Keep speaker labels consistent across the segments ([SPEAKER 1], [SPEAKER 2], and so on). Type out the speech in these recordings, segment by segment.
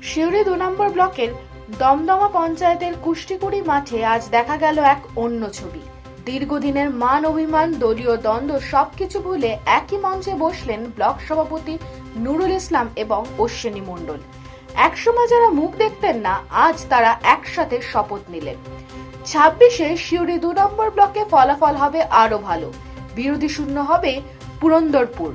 [SPEAKER 1] সিউড়ি ২ নম্বর ব্লকের দমদমা পঞ্চায়েতের কুষ্টিকুড়ি মাঠে আজ দেখা গেল এক অন্য ছবি। দীর্ঘদিনের মান অভিমান, দলীয় দ্বন্দ্ব সবকিছু ভুলে একই মঞ্চে বসলেন ব্লক সভাপতি নুরুল ইসলাম এবং অশ্বিনী মণ্ডল। একসময় যারা মুখ দেখতেন না, আজ তারা একসাথে শপথ নিলেন। ২৬-এ সিউড়ি ২ নম্বর ব্লকে ফলাফল হবে আরো ভালো, বিরোধী শূন্য হবে পুরন্দরপুর।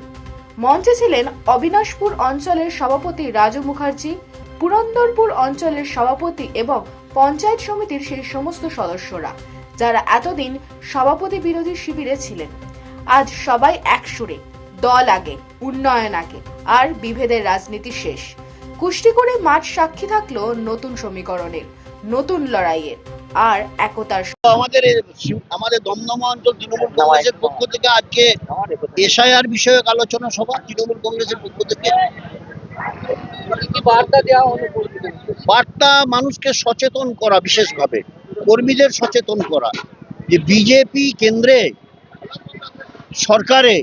[SPEAKER 1] মঞ্চে ছিলেন অবিনাশপুর অঞ্চলের সভাপতি রাজু মুখার্জি, পুরন্দরপুর অঞ্চলের সভাপতি এবং পঞ্চায়েত সমিতির সেই সমস্ত সদস্যরা যারা এতদিন সভাপতি বিরোধী শিবিরে ছিলেন। আজ সবাই একসুরে, দল আগে, উন্নয়ন আগে, আর বিভেদের রাজনীতি শেষ। কুষ্টিকুড়ি মাঠ সাক্ষী থাকলো নতুন সমীকরণের, নতুন লড়াইয়ের আর একতার।
[SPEAKER 2] আমাদের দমদমা অঞ্চল তৃণমূল কংগ্রেসের পক্ষ থেকে আজকে এসআইআর বিষয়ক আলোচনা সভা তৃণমূল কংগ্রেসের পক্ষ থেকে। বার্তা মানুষকে সচেতন করা, বিশেষভাবে কর্মীদের সচেতন করা যে বিজেপি কেন্দ্রে সরকারে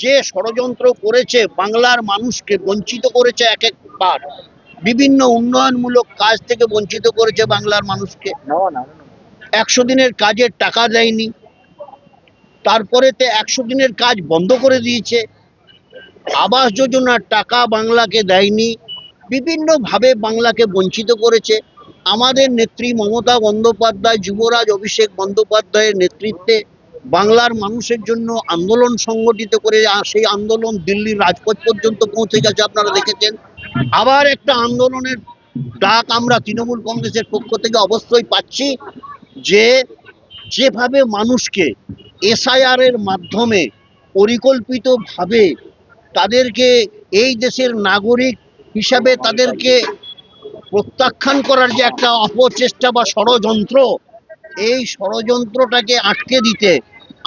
[SPEAKER 2] যে ষড়যন্ত্র করেছে, বাংলার মানুষকে বঞ্চিত করেছে, এক একবার বিভিন্ন উন্নয়নমূলক কাজ থেকে বঞ্চিত করেছে বাংলার মানুষকে। ১০০ দিনের কাজের টাকা দেয়নি, তারপরেতে ১০০ দিনের কাজ বন্ধ করে দিয়েছে, আবাস যোজনার টাকা বাংলাকে দেয়নি, বিভিন্নভাবে বাংলাকে বঞ্চিত করেছে। আমাদের নেত্রী মমতা বন্দ্যোপাধ্যায়, যুবরাজ অভিষেক বন্দ্যোপাধ্যায়ের নেতৃত্বে বাংলার মানুষের জন্য আন্দোলন সংগঠিত করে সেই আন্দোলন দিল্লির রাজপথ পর্যন্ত পৌঁছে গেছে, আপনারা দেখেছেন। আবার একটা আন্দোলনের ডাক আমরা তৃণমূল কংগ্রেসের পক্ষ থেকে অবশ্যই পাচ্ছি, যেভাবে মানুষকে এসআইআর এর মাধ্যমে পরিকল্পিতভাবে তাদেরকে এই দেশের নাগরিক হিসাবে তাদেরকে প্রত্যাখ্যান করার যে একটা অপচেষ্টা বা ষড়যন্ত্র, এই ষড়যন্ত্রটাকে আটকে দিতে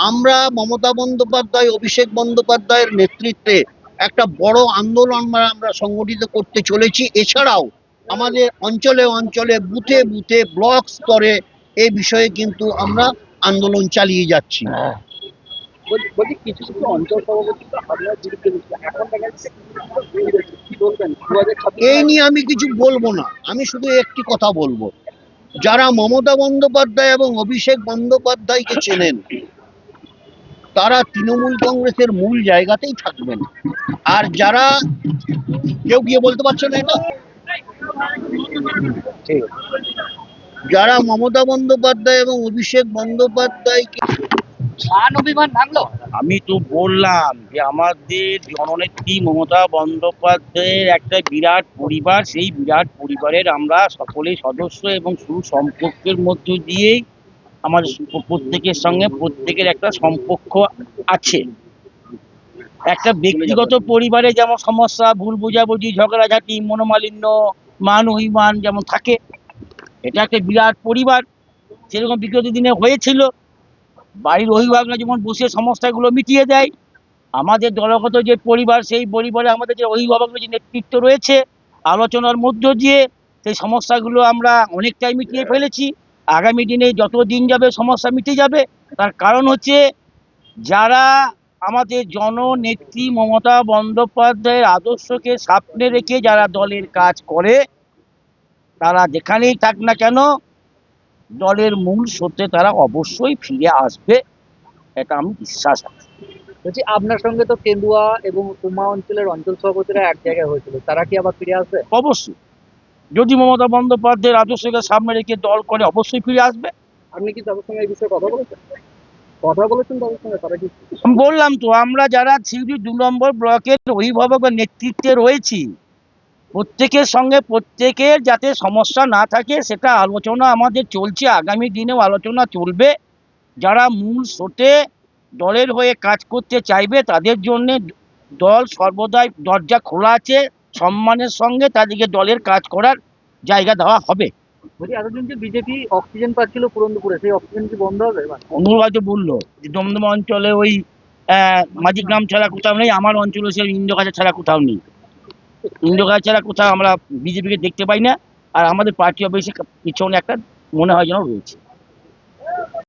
[SPEAKER 2] আমরা মমতা বন্দ্যোপাধ্যায়, অভিষেক বন্দ্যোপাধ্যায়ের নেতৃত্বে একটা বড় আন্দোলন আমরা সংগঠিত করতে চলেছি। এছাড়াও আমাদের অঞ্চলে অঞ্চলে, বুথে বুথে, ব্লক স্তরে এই বিষয়ে কিন্তু আমরা আন্দোলন চালিয়ে যাচ্ছি। এই নিয়ে আমি কিছু বলবো না, আমি শুধু একটি কথা বলবো, যারা মমতা বন্দ্যোপাধ্যায় এবং অভিষেক বন্দ্যোপাধ্যায়কে চেনেন তারা তৃণমূল কংগ্রেসের মূল জায়গাতেই থাকবেন। আর যারা কেউ গিয়ে বলতে পারছে না এটা, যারা মমতা বন্দ্যোপাধ্যায় এবং অভিষেক বন্দ্যোপাধ্যায়কে
[SPEAKER 3] আমি তো বললাম যে আমাদের জননেত্রী মমতা বন্দ্যোপাধ্যায়ের একটা বিরাট পরিবার, সেই বিরাট পরিবারের আমরা সকলে সদস্য এবং সুসম্পর্কের মধ্য দিয়েই আমাদের প্রত্যেকের সঙ্গে প্রত্যেকের একটা সম্পর্ক আছে। একটা ব্যক্তিগত পরিবারে যেমন সমস্যা, ভুল বোঝাবুঝি, ঝগড়াঝাটি, মনোমালিন্য, মান অভিমান যেমন থাকে, এটা একটা বিরাট পরিবার। সেরকম বিগত দিনে হয়েছিল, বাড়ির অভিভাবকরা যেমন বসে সমস্যাগুলো মিটিয়ে দেয়। আমাদের দলগত যে পরিবার, সেই পরিবারে আমাদের যে অভিভাবকের যে নেতৃত্ব রয়েছে, আলোচনার মধ্য দিয়ে সেই সমস্যাগুলো আমরা অনেকটাই মিটিয়ে ফেলেছি। আগামী দিনে যত দিন যাবে সমস্যা মিটে যাবে। তার কারণ হচ্ছে, যারা আমাদের জননেত্রী মমতা বন্দ্যোপাধ্যায়ের আদর্শকে সামনে রেখে যারা দলের কাজ করে, তারা যেখানেই থাক না কেন দলের মূল স্রোতে তারা অবশ্যই ফিরে আসবে, এটা আমি বিশ্বাস আছে।
[SPEAKER 4] বলছি, আপনার সঙ্গে তো কেন্দুয়া এবং কুমা অঞ্চলের অঞ্চল সভাপতিরা এক জায়গায় হয়েছিল, তারা কি আবার ফিরে আসবে?
[SPEAKER 3] অবশ্যই, যদি মমতা বন্দ্যোপাধ্যায়ের আদর্শকে সামনে রেখে দল করে অবশ্যই ফিরে আসবে।
[SPEAKER 4] আপনি কি তাদের সঙ্গে এই বিষয়ে কথা বলেছেন তাদের সঙ্গে? তারা কি?
[SPEAKER 3] আমি বললাম তো, আমরা যারা সিউড়ি ২ নম্বর ব্লকের অভিভাবক বা নেতৃত্বে রয়েছি, প্রত্যেকের সঙ্গে প্রত্যেকের যাতে সমস্যা না থাকে সেটা আলোচনা আমাদের চলছে, আগামী দিনেও আলোচনা চলবে। যারা মূল স্রোতে দলের হয়ে কাজ করতে চাইবে তাদের জন্য দল সর্বদাই দরজা খোলা আছে, সম্মানের সঙ্গে তাদেরকে দলের কাজ করার জায়গা দেওয়া হবে।
[SPEAKER 4] বলছি, এতদিন যে বিজেপি অক্সিজেন পাচ্ছিল পুরন্দরপুরে, সেই অক্সিজেন কি বন্ধ হবে?
[SPEAKER 3] অনুর হয়তো বললো যে দমদমা অঞ্চলে ওই মাঝিগ্রাম ছাড়া কোথাও নেই, আমার অঞ্চলে সে ইন্দ্রগাছা ছাড়া কোথাও নেই। ইন্দ্রগাছা ছাড়া কোথাও আমরা বিজেপিকে দেখতে পাই না। আর আমাদের পার্টি অফিসে পিছনে একটা মনে হয় যেন রয়েছে।